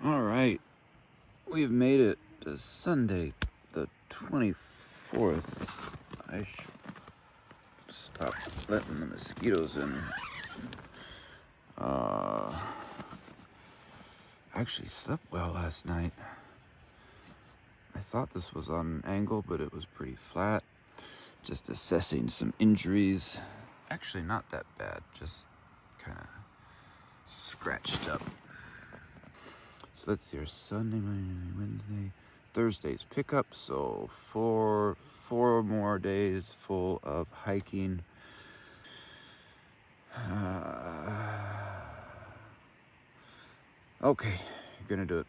All right, we've made it to Sunday, the 24th. I should stop letting the mosquitoes in. Actually slept well last night. I thought this was on an angle, but it was pretty flat. Just assessing some injuries. Actually, not that bad, just kind of scratched up. So let's see, our Sunday, Monday, Wednesday, Thursday's pickup. So four more days full of hiking. Okay, you're gonna do it.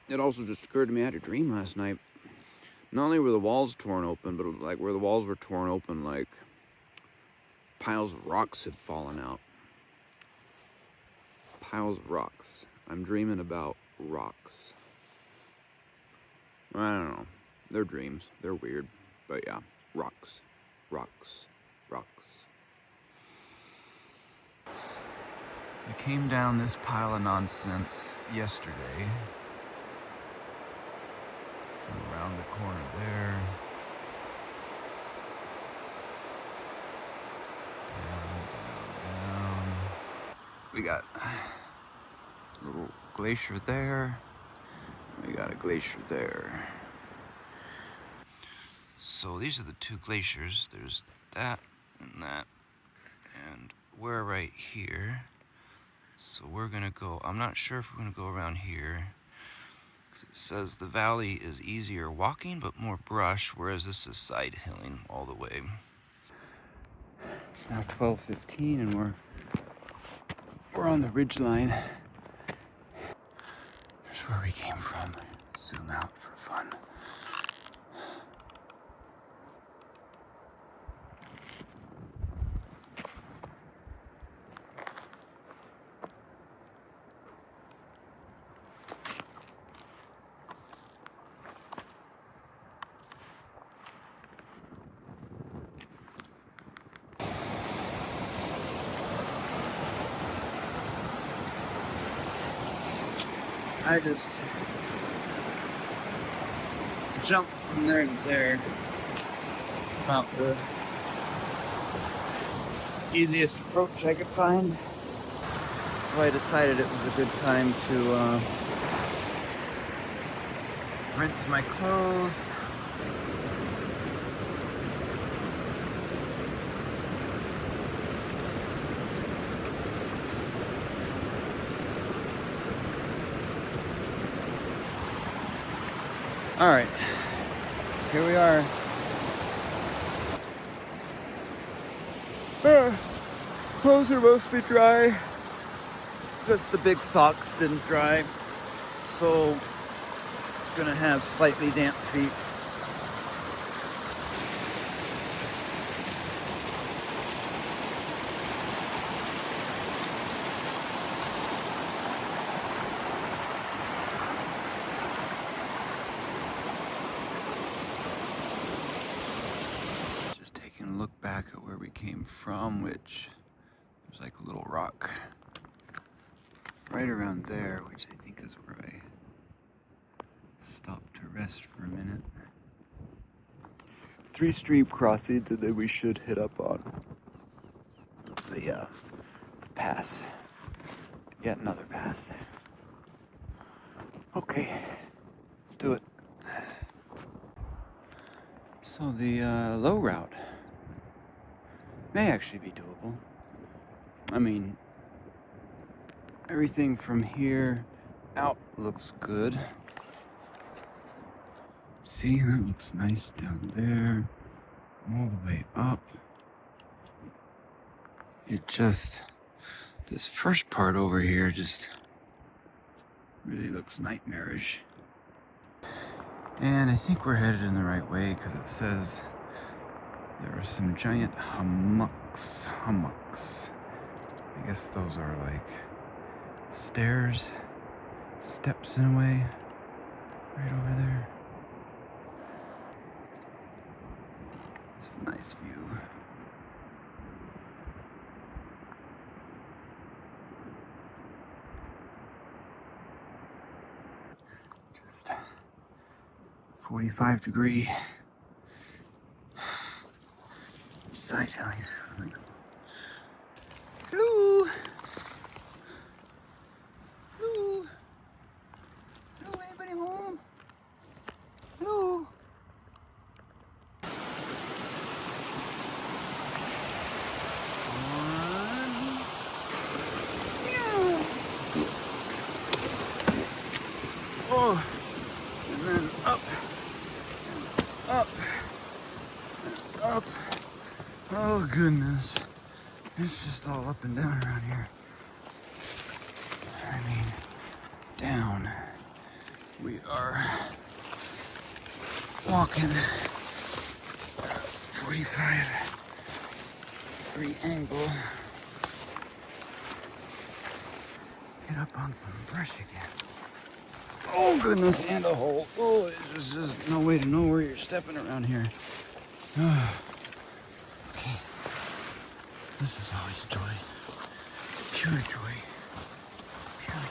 It also just occurred to me I had a dream last night. Not only were the walls torn open, but like where the walls were torn open, like piles of rocks had fallen out. Piles of rocks. I'm dreaming about rocks. I don't know. They're dreams. They're weird. But yeah, rocks. Rocks. Rocks. I came down this pile of nonsense yesterday. From around the corner there. Down. We got a little glacier there. We got a glacier there. So these are the two glaciers. There's that, and we're right here. So we're gonna go, I'm not sure if we're gonna go around here. It says the valley is easier walking, but more brush, whereas this is side hilling all the way. It's now 12:15 and we're on the ridge line. Here's where we came from. Zoom out for fun. I just jumped from there to there. About the easiest approach I could find. So I decided it was a good time to rinse my clothes. All right, here we are. Clothes are mostly dry. Just the big socks didn't dry. So it's gonna have slightly damp feet. Just taking a look back at where we came from, which there's like a little rock right around there, which I think is where I stopped to rest for a minute. 3 stream crossings and then we should hit up on the pass. Yet another pass. Okay, let's do it. So the low route may actually be doable. I mean, everything from here out looks good. See, that looks nice down there, all the way up. It just, this first part over here just really looks nightmarish. And I think we're headed in the right way because it says there are some giant hummocks. I guess those are like stairs, steps in a way, right over there. It's a nice view. next 45 degree side alley. Hello. Hello. Hello, anybody home? Hello. Oh, and then up, up, up. Oh goodness, it's just all up and down around here. I mean, down. We are walking 45-degree angle. Get up on some brush again. Oh goodness, and a hole. Oh, there's just no way to know where you're stepping around here. Okay. This is always joy. Pure joy. Pure joy.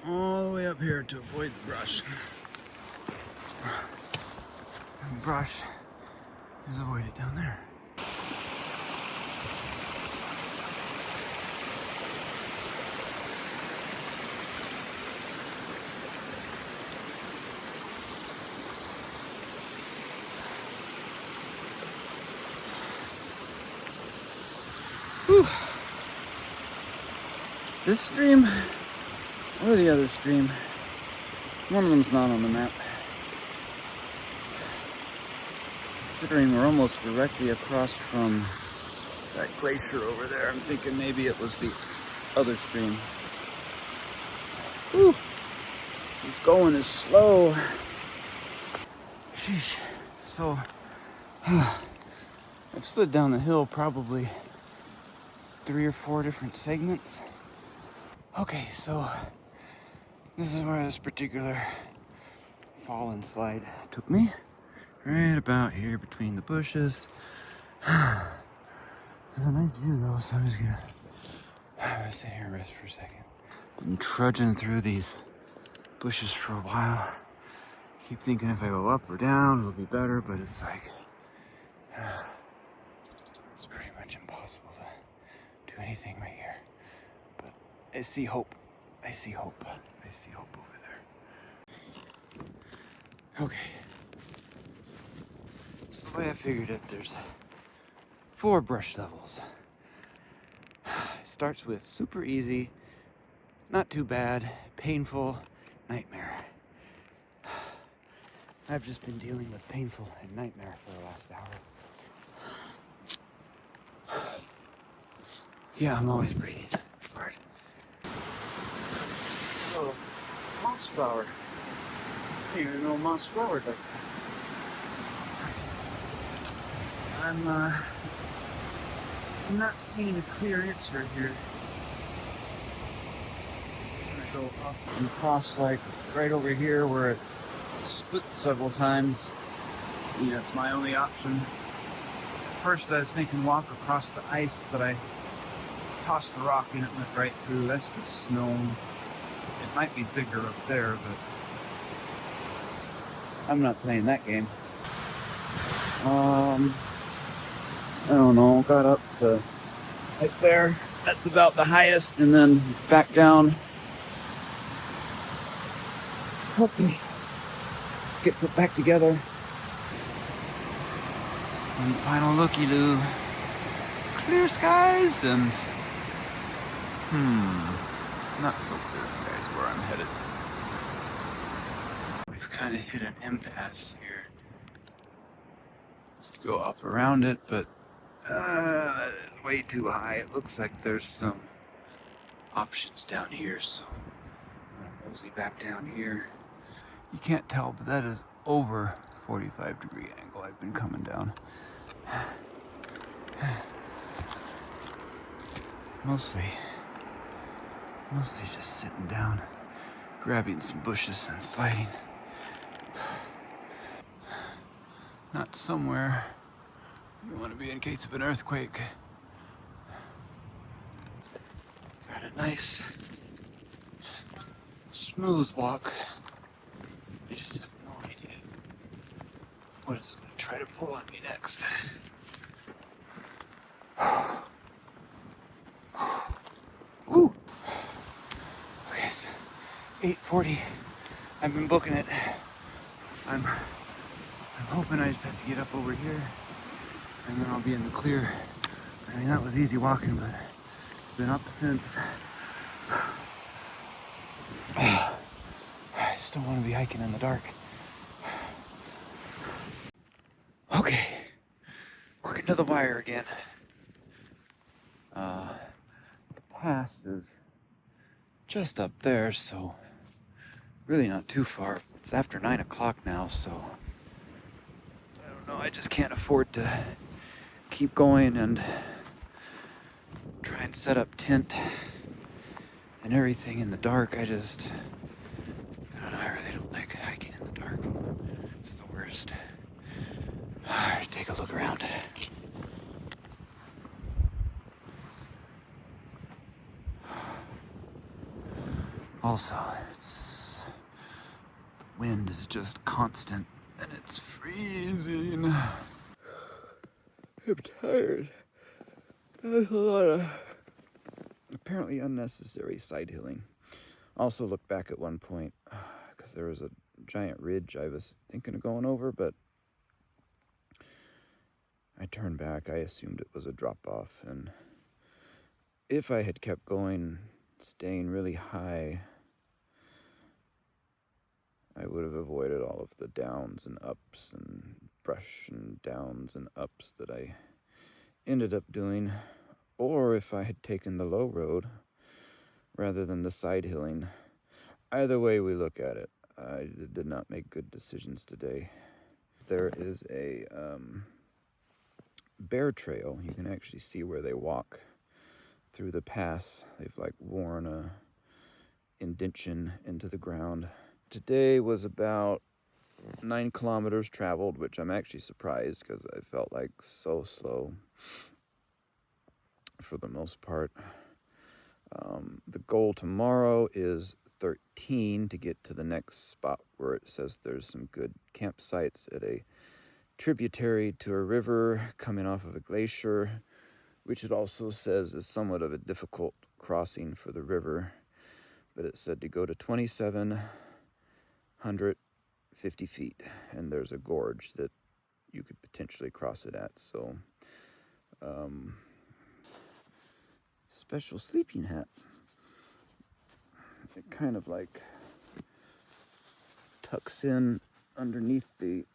All the way up here to avoid the brush. The brush is avoided down there. Whew. This stream or the other stream, one of them's not on the map. Considering we're almost directly across from that glacier over there, I'm thinking maybe it was the other stream. Whew. This going is slow. Sheesh. So, I've slid down the hill probably 3 or 4 different segments. Okay, so this is where this particular fall and slide took me. Right about here between the bushes. It's a nice view though, so I'm gonna sit here and rest for a second. Been trudging through these bushes for a while. Keep thinking if I go up or down, it'll be better, but it's like, it's pretty much impossible to do anything right here. But I see hope. I see hope. I see hope over there. Okay. So the way I figured it, there's 4 brush levels. It starts with super easy, not too bad, painful, nightmare. I've just been dealing with painful and nightmare for the last hour. Yeah, I'm always breathing hard. Oh, moss flower. I didn't even know moss flowered like that. I'm not seeing a clear answer here. I'm gonna go up and across like right over here where it split several times. Yeah, it's my only option. First I was thinking walk across the ice, but I tossed a rock and it went right through. That's just snow. It might be bigger up there, but I'm not playing that game. I don't know, got up to right there. That's about the highest, and then back down. Okay, let's get put back together. One final looky-loo. Clear skies and not so clear skies where I'm headed. We've kind of hit an impasse here. Go up around it, but way too high. It looks like there's some options down here, so I'm gonna mosey back down here. You can't tell, but that is over 45-degree angle I've been coming down. Mostly just sitting down, grabbing some bushes and sliding. not somewhere you want to be in case of an earthquake. Got a nice, smooth walk. I just have no idea what is going to try to pull on me next. Woo! Okay, it's 8:40. I've been booking it. I'm hoping I just have to get up over here and then I'll be in the clear. I mean, that was easy walking, but it's been up since. I just don't want to be hiking in the dark. Okay, working to the wire again. The pass is just up there, so really not too far. It's after 9 o'clock now, so I don't know, I just can't afford to keep going and try and set up tent and everything in the dark. I don't know, I really don't like hiking in the dark. It's the worst. Alright, take a look around. Also, the wind is just constant and it's freezing. I'm tired. There's a lot of apparently unnecessary side hilling. Also looked back at one point because there was a giant ridge I was thinking of going over, but I turned back. I assumed it was a drop off, and if I had kept going, staying really high, I would have avoided all of the downs and ups and brush and downs and ups that I ended up doing. Or if I had taken the low road rather than the side hilling. Either way we look at it, I did not make good decisions today. There is a bear trail. You can actually see where they walk through the pass. They've like worn a indentation into the ground. Today was about 9 kilometers traveled, which I'm actually surprised because I felt like so slow for the most part. The goal tomorrow is 13 to get to the next spot where it says there's some good campsites at a tributary to a river coming off of a glacier, which it also says is somewhat of a difficult crossing for the river. But it said to go to 2,750 feet, and there's a gorge that you could potentially cross it at. So, special sleeping hat. It kind of like tucks in underneath the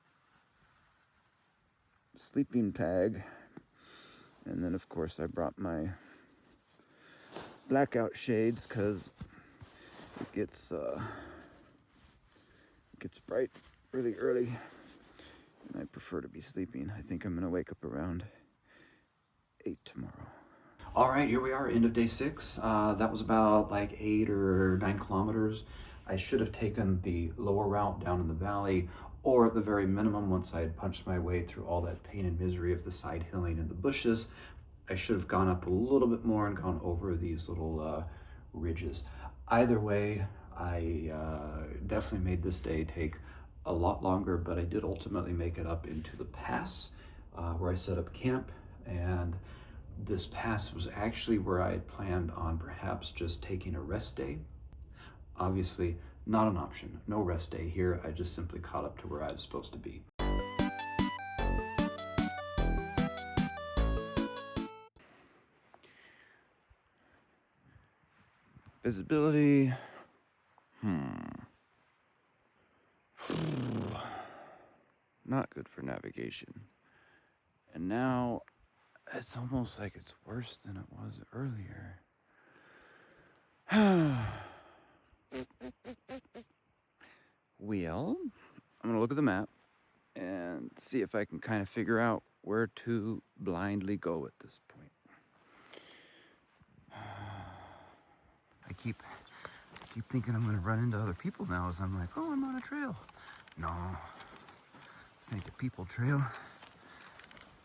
sleeping bag. And then of course I brought my blackout shades because it gets bright really early and I prefer to be sleeping. I think I'm gonna wake up around 8 tomorrow. All right, here we are, end of day 6. That was about like 8 or 9 kilometers. I should have taken the lower route down in the valley, or at the very minimum, once I had punched my way through all that pain and misery of the side hilling and the bushes, I should have gone up a little bit more and gone over these little ridges. Either way, I definitely made this day take a lot longer, but I did ultimately make it up into the pass where I set up camp. And this pass was actually where I had planned on perhaps just taking a rest day. Obviously, not an option. No rest day here. I just simply caught up to where I was supposed to be. Visibility. Not good for navigation. And now it's almost like it's worse than it was earlier. Well, I'm gonna look at the map and see if I can kind of figure out where to blindly go at this point. I keep thinking I'm gonna run into other people now as I'm like, oh, I'm on a trail. No, This ain't a people trail.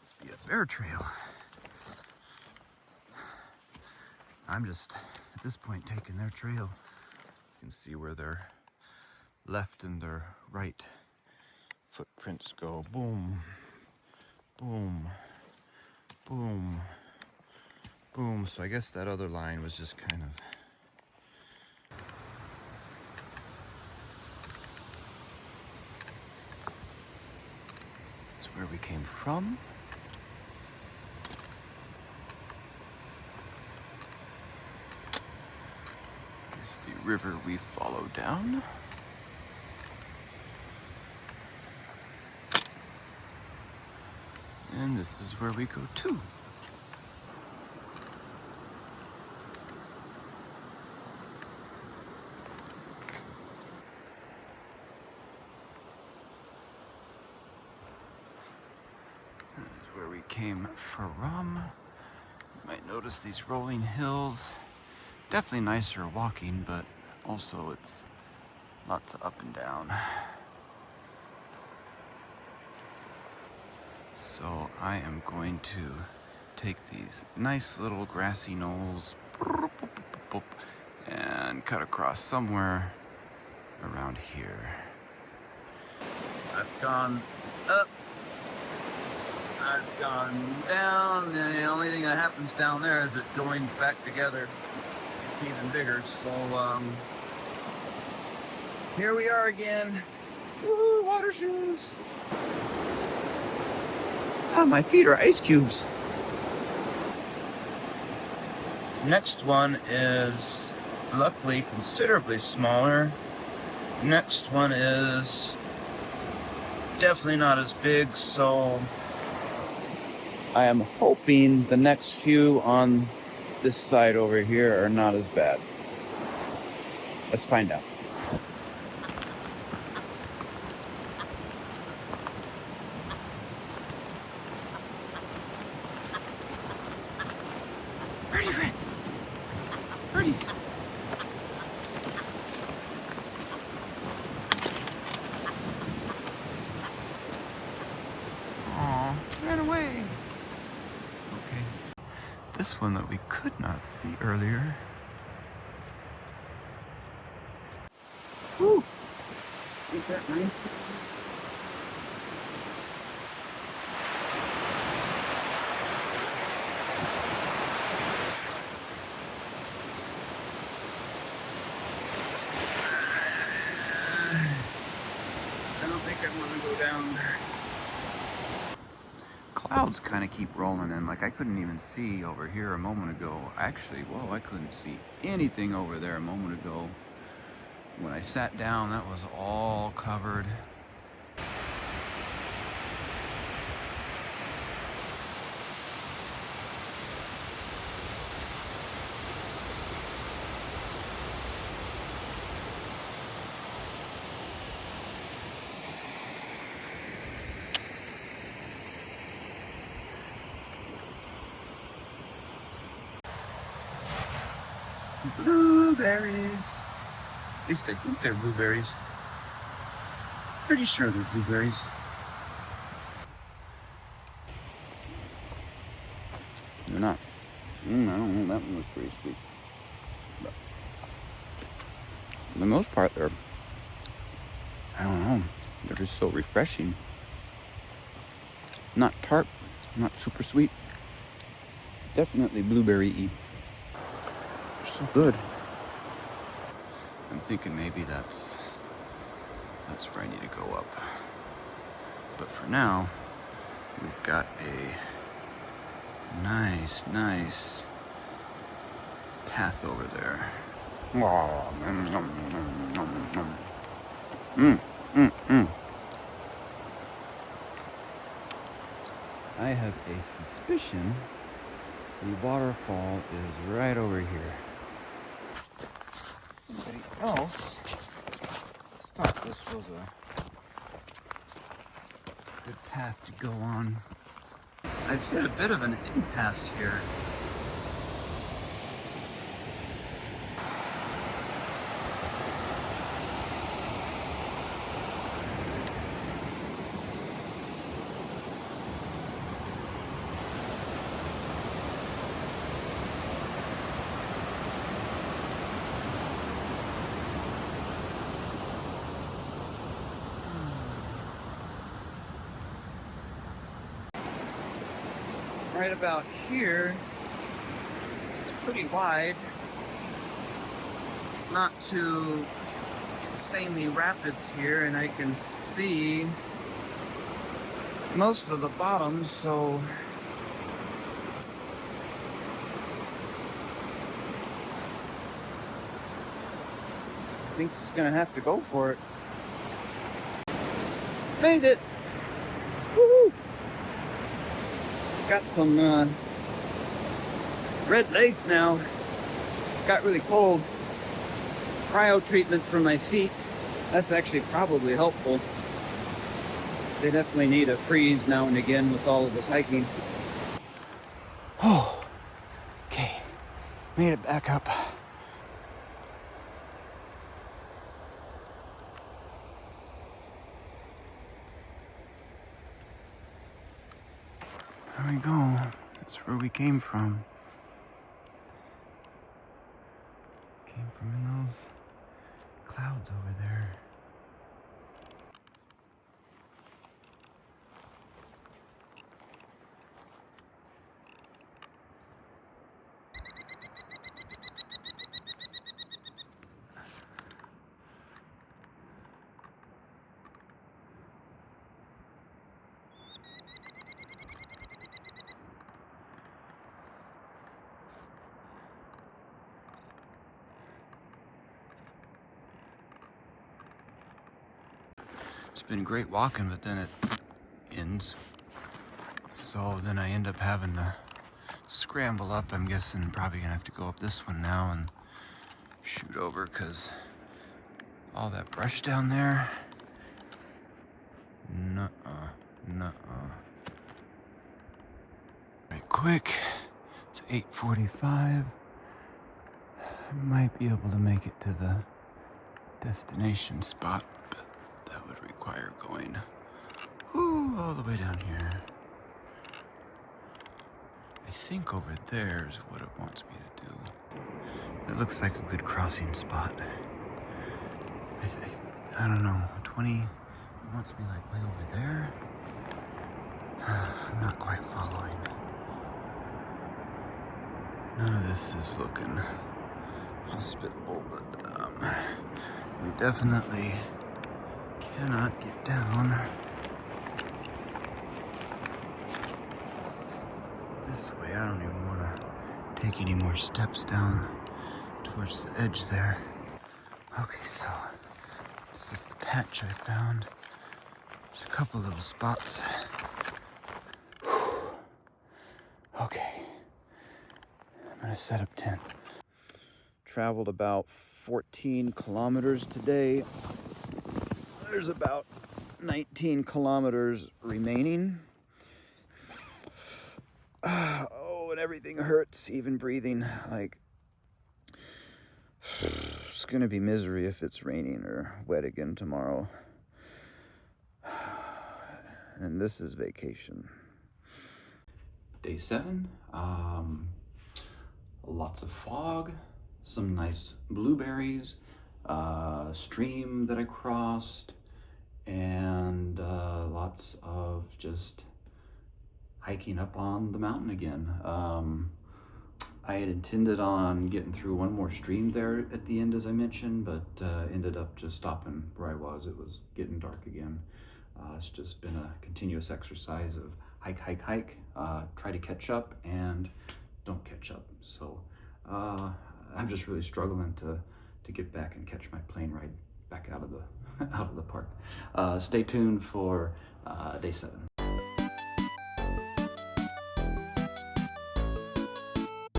This be a bear trail. I'm just, at this point, taking their trail. You can see where their left and their right footprints go. Boom, boom, boom, boom. So I guess that other line was just kind of... It's where we came from. It's the river we follow down. And this is where we go to. That is where we came from. You might notice these rolling hills. Definitely nicer walking, but also it's lots of up and down. So I am going to take these nice little grassy knolls and cut across somewhere around here. I've gone up, I've gone down, and the only thing that happens down there is it joins back together. It's even bigger, so here we are again. Woohoo, water shoes! Ah, my feet are ice cubes. Next one is luckily considerably smaller. Next one is definitely not as big, so I am hoping the next few on this side over here are not as bad. Let's find out. Birdie friends! Birdies! Aw, ran away. Okay. This one that we could not see earlier. Woo! Ain't that nice? I don't think I want to go down there. Clouds kind of keep rolling in. Like I couldn't even see over here a moment ago. Actually, whoa, I couldn't see anything over there a moment ago. When I sat down, that was all covered. Blueberries. At least I think they're blueberries. Pretty sure they're blueberries. They're not. I don't know. That one was pretty sweet. But for the most part, they're, I don't know, they're just so refreshing. Not tart, not super sweet. Definitely blueberry-y. They're so good. I'm thinking maybe that's where I need to go up. But for now, we've got a nice path over there. I have a suspicion the waterfall is right over here. Somebody else thought this was a good path to go on. I've hit a bit of an impasse here. right about here, it's pretty wide. It's not too insanely rapids here, and I can see most of the bottom, so I think just gonna have to go for it. Made it! Woohoo! Got some red legs now. Got really cold. Cryo treatment for my feet. That's actually probably helpful. They definitely need a freeze now and again with all of this hiking. Oh, okay. Made it back up. There we go. That's where we came from. Came from in those clouds over there. It's been great walking, but then it ends. So then I end up having to scramble up. I'm guessing probably gonna have to go up this one now and shoot over, because all that brush down there. Nuh-uh. Right quick, it's 8:45. I might be able to make it to the destination spot, but that would require going all the way down here. I think over there is what it wants me to do. It looks like a good crossing spot. I don't know, 20, it wants me like way over there. I'm not quite following. None of this is looking hospitable, but we definitely cannot get down this way. I don't even want to take any more steps down towards the edge there. Okay, so this is the patch I found. There's a couple little spots. Okay, I'm gonna set up tent. Traveled about 14 kilometers today. There's about 19 kilometers remaining. Oh, and everything hurts, even breathing. Like, it's gonna be misery if it's raining or wet again tomorrow. And this is vacation. Day 7, lots of fog, some nice blueberries, stream that I crossed, and lots of just hiking up on the mountain again. I had intended on getting through one more stream there at the end, as I mentioned, but ended up just stopping where I was. It was getting dark again. It's just been a continuous exercise of hike, try to catch up and don't catch up. So I'm just really struggling to get back and catch my plane ride back out of the park. Stay tuned for day 7.